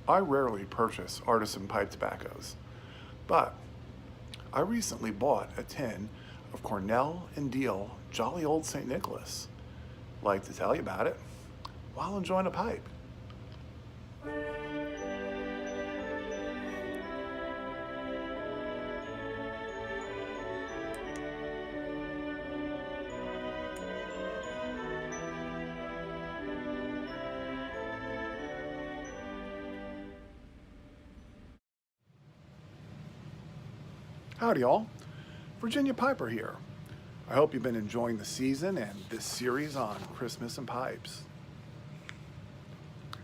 I rarely purchase artisan pipe tobaccos, but I recently bought a tin of Cornell and Diehl Jolly Old St. Nicholas. Like to tell you about it while enjoying a pipe. Howdy, all. Virginia Piper here. I hope you've been enjoying the season and this series on Christmas and pipes.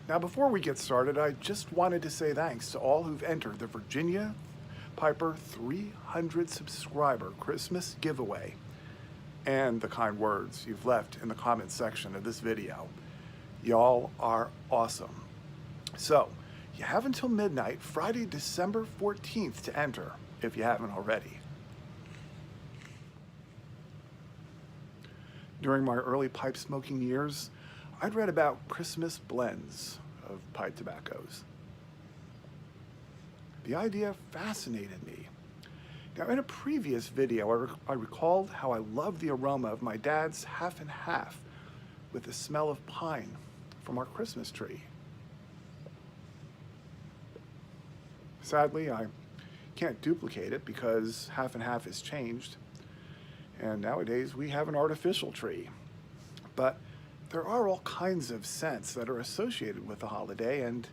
Now, before we get started, I just wanted to say thanks to all who've entered the Virginia Piper 300 subscriber Christmas giveaway and the kind words you've left in the comments section of this video. Y'all are awesome. So, you have until midnight, Friday, December 14th to enter, if you haven't already. During my early pipe smoking years, I'd read about Christmas blends of pipe tobaccos. The idea fascinated me. Now, in a previous video, I recalled how I loved the aroma of my dad's half and half with the smell of pine from our Christmas tree. Sadly, I can't duplicate it because half and half has changed, and nowadays we have an artificial tree. But there are all kinds of scents that are associated with the holiday, and,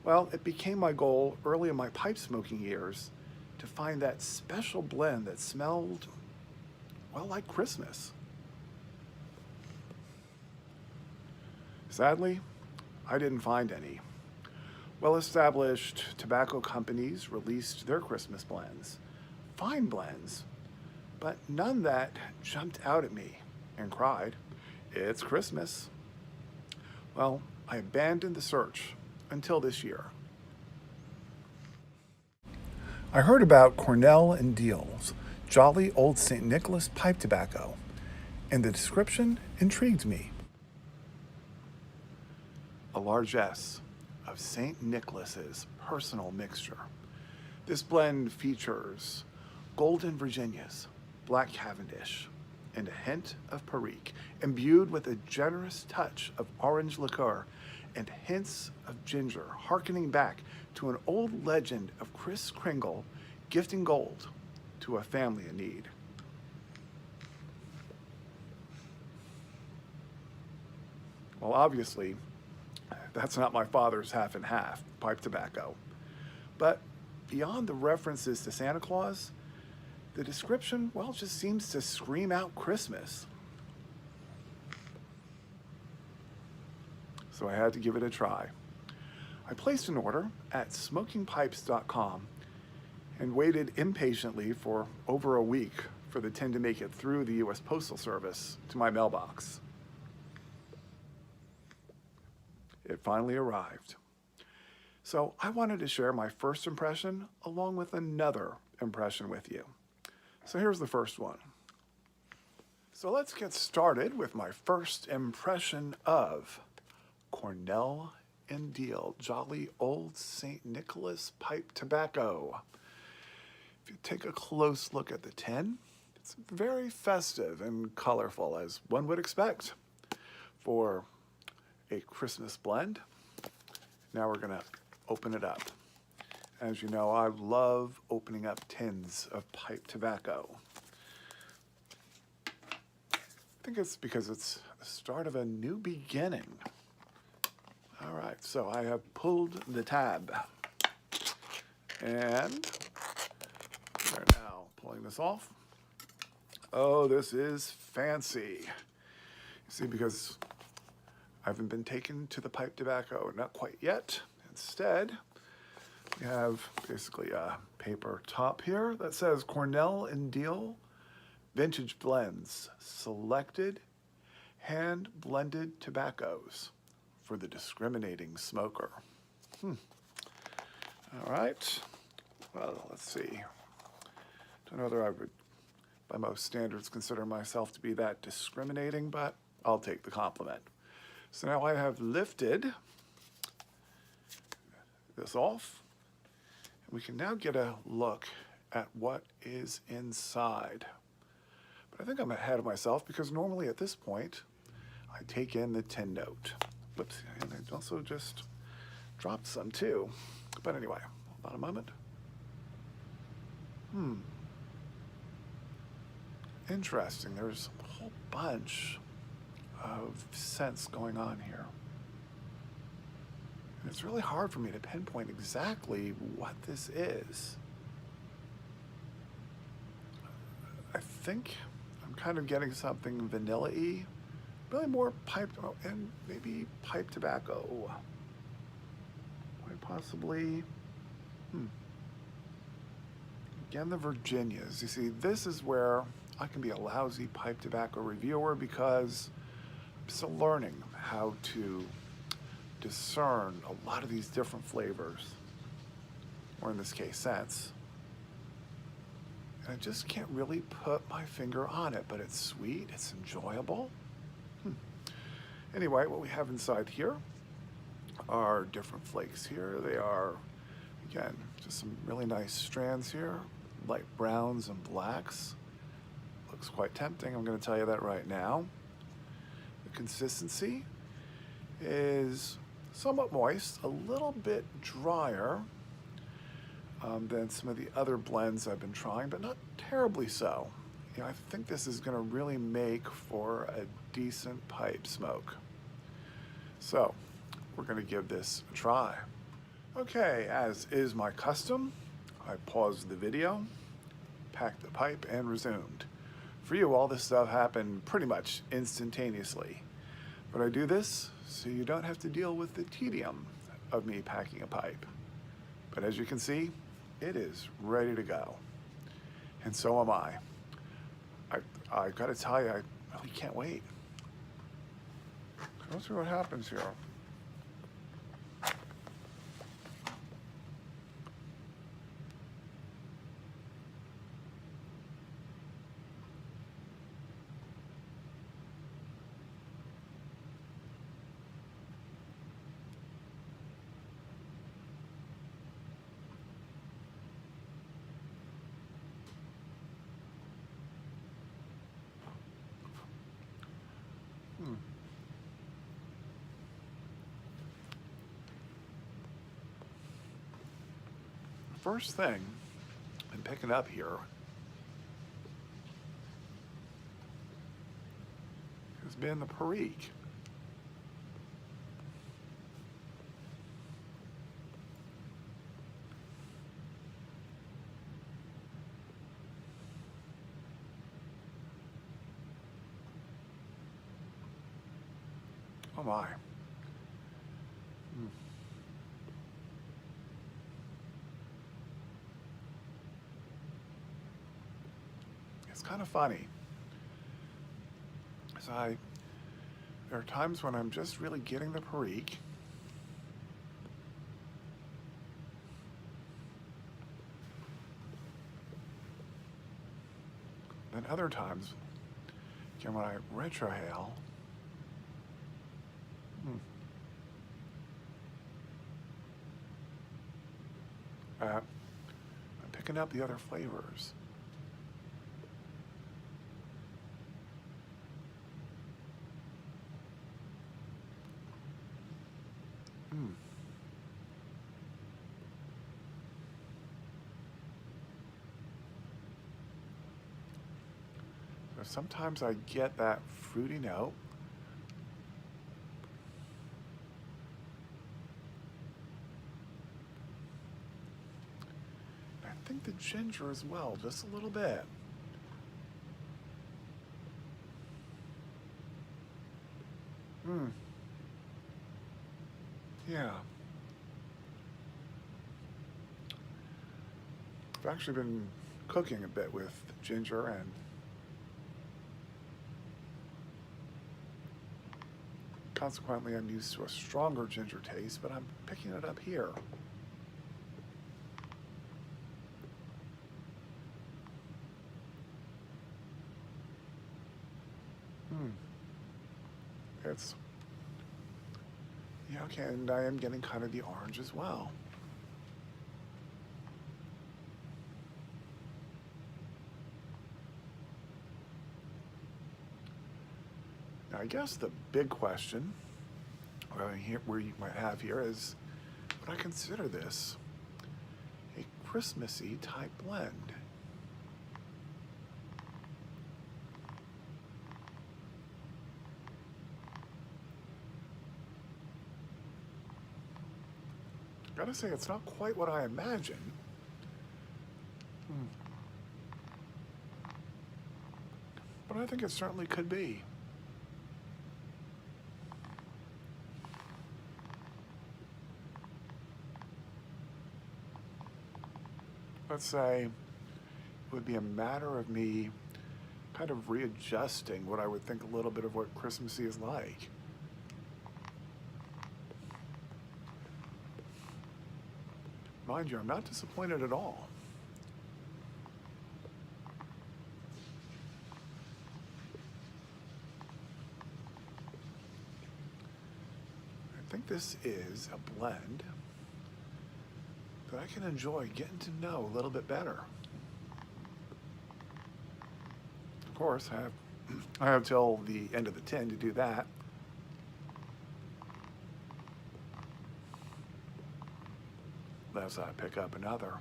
well, it became my goal early in my pipe smoking years to find that special blend that smelled, well, like Christmas. Sadly, I didn't find any. Well-established tobacco companies released their Christmas blends, fine blends, but none that jumped out at me and cried, "It's Christmas." Well, I abandoned the search until this year. I heard about Cornell and Diehl's Jolly Old St. Nicholas pipe tobacco, and the description intrigued me. A largesse of St. Nicholas's personal mixture. This blend features golden Virginias, black Cavendish, and a hint of Perique, imbued with a generous touch of orange liqueur and hints of ginger, hearkening back to an old legend of Kris Kringle gifting gold to a family in need. Well, obviously, that's not my father's half and half pipe tobacco. But beyond the references to Santa Claus, the description, well, just seems to scream out Christmas. So I had to give it a try. I placed an order at smokingpipes.com and waited impatiently for over a week for the tin to make it through the U.S. Postal Service to my mailbox. It finally arrived. So I wanted to share my first impression along with another impression with you. So here's the first one. So let's get started with my first impression of Cornell and Diehl Jolly Old St. Nicholas pipe tobacco. If you take a close look at the tin, it's very festive and colorful, as one would expect for a Christmas blend. Now we're gonna open it up. As you know, I love opening up tins of pipe tobacco. I think it's because it's the start of a new beginning. All right, so I have pulled the tab, and we're now pulling this off. Oh, this is fancy. You see, because I haven't been taken to the pipe tobacco, not quite yet. Instead, we have basically a paper top here that says Cornell and Diehl Vintage Blends, selected hand-blended tobaccos for the discriminating smoker. All right, well, let's see. Don't know whether I would, by most standards, consider myself to be that discriminating, but I'll take the compliment. So now I have lifted this off. And we can now get a look at what is inside. But I think I'm ahead of myself because normally at this point, I take in the tin note. Whoops, and I also just dropped some too. But anyway, hold on a moment. Interesting, there's a whole bunch of scents going on here. And it's really hard for me to pinpoint exactly what this is. I think I'm kind of getting something vanilla-y, really more pipe, and maybe pipe tobacco. Quite possibly, Again, the Virginias. You see, this is where I can be a lousy pipe tobacco reviewer because I'm still learning how to discern a lot of these different flavors, or in this case, scents. And I just can't really put my finger on it, but it's sweet, it's enjoyable. Anyway, what we have inside here are different flakes here. They are, again, just some really nice strands here, light browns and blacks. Looks quite tempting, I'm going to tell you that right now. The consistency is somewhat moist, a little bit drier than some of the other blends I've been trying, but not terribly so. You know, I think this is going to really make for a decent pipe smoke. So, we're going to give this a try. Okay, as is my custom, I paused the video, packed the pipe, and resumed. For you, all this stuff happened pretty much instantaneously. But I do this so you don't have to deal with the tedium of me packing a pipe. But as you can see, it is ready to go. And so am I. I gotta tell you, I really can't wait. Let's see what happens here. First thing I'm picking up here has been the Perique. Oh my. It's kind of funny. There are times when I'm just really getting the Perique. And other times, again, when I retrohale, I'm picking up the other flavors. So sometimes I get that fruity note. I think the ginger as well, just a little bit. Yeah. I've actually been cooking a bit with ginger, and consequently I'm used to a stronger ginger taste, but I'm picking it up here. It's, yeah, okay, and I am getting kind of the orange as well. Now, I guess the big question where you might have here is, would I consider this a Christmassy type blend? Gotta say, it's not quite what I imagined. But I think it certainly could be. Let's say it would be a matter of me kind of readjusting what I would think a little bit of what Christmassy is like. Mind you, I'm not disappointed at all. I think this is a blend that I can enjoy getting to know a little bit better. Of course, I have till the end of the tin to do that. As I pick up another.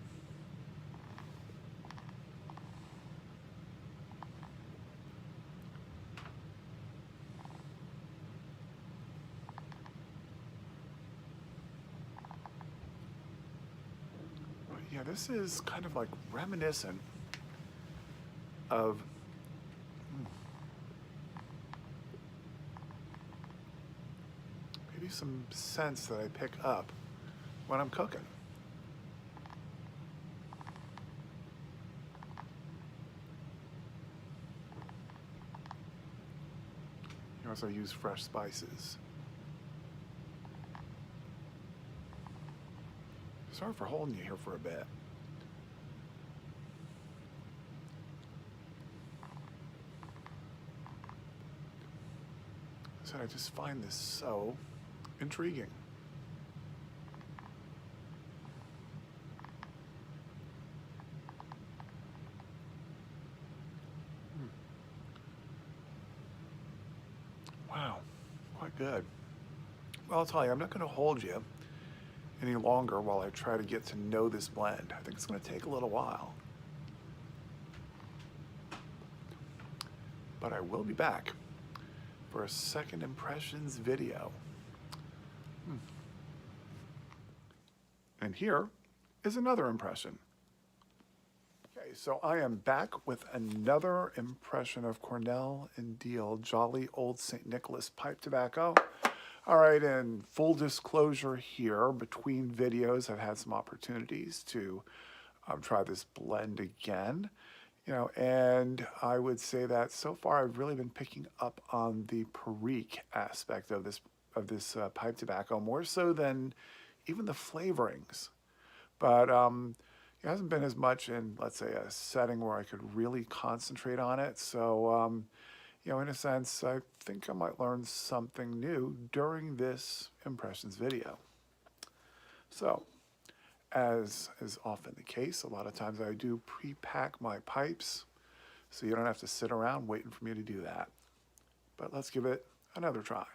Yeah, this is kind of like reminiscent of maybe some scents that I pick up when I'm cooking. You also use fresh spices. Sorry for holding you here for a bit. So I just find this so intriguing. Wow, quite good. Well, I'll tell you, I'm not going to hold you any longer while I try to get to know this blend. I think it's going to take a little while. But I will be back for a second impressions video. And here is another impression. Okay, so I am back with another impression of Cornell and Diehl Jolly Old St. Nicholas pipe tobacco. All right, and full disclosure here, between videos, I've had some opportunities to try this blend again, and I would say that so far I've really been picking up on the perique aspect of this pipe tobacco, more so than even the flavorings. But it hasn't been as much in, let's say, a setting where I could really concentrate on it. So, in a sense, I think I might learn something new during this impressions video. So, as is often the case, a lot of times I do pre-pack my pipes, so you don't have to sit around waiting for me to do that. But let's give it another try.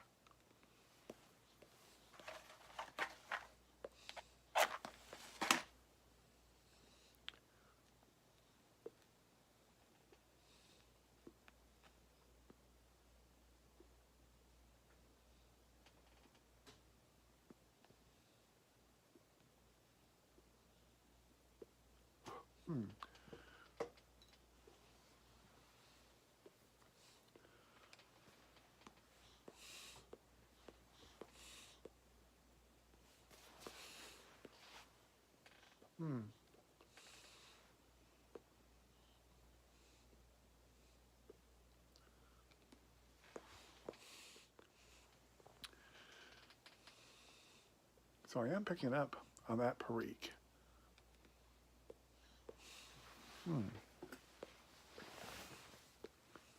So I am picking up on that perique.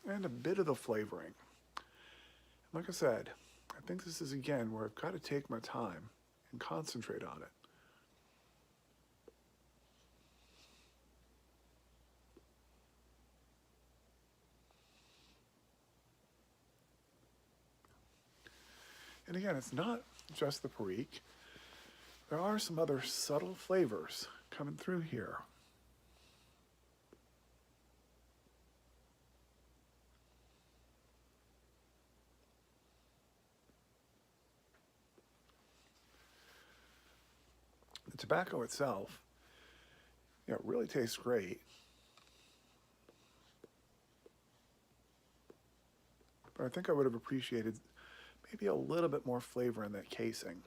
And a bit of the flavoring. Like I said, I think this is again where I've got to take my time and concentrate on it. And again, it's not just the Perique. There are some other subtle flavors coming through here. The tobacco itself, it really tastes great. But I think I would have appreciated maybe a little bit more flavor in that casing.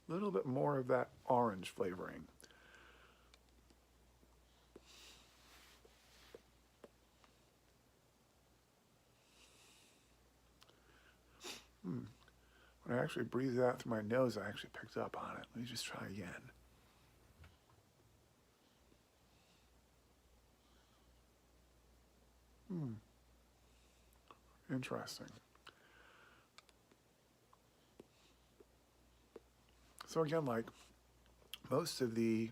A little bit more of that orange flavoring. When I actually breathed it out through my nose, I actually picked up on it. Let me just try again. Interesting. So again, like most of the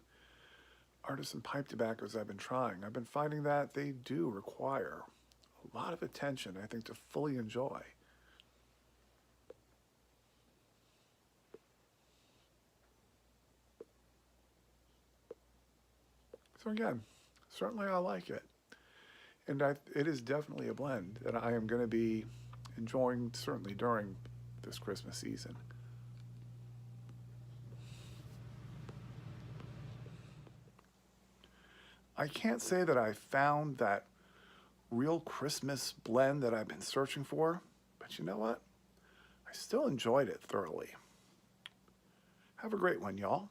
artisan pipe tobaccos I've been trying, I've been finding that they do require a lot of attention, I think, to fully enjoy. So again, certainly I like it. And it is definitely a blend that I am going to be enjoying certainly during this Christmas season. I can't say that I found that real Christmas blend that I've been searching for, but you know what? I still enjoyed it thoroughly. Have a great one, y'all.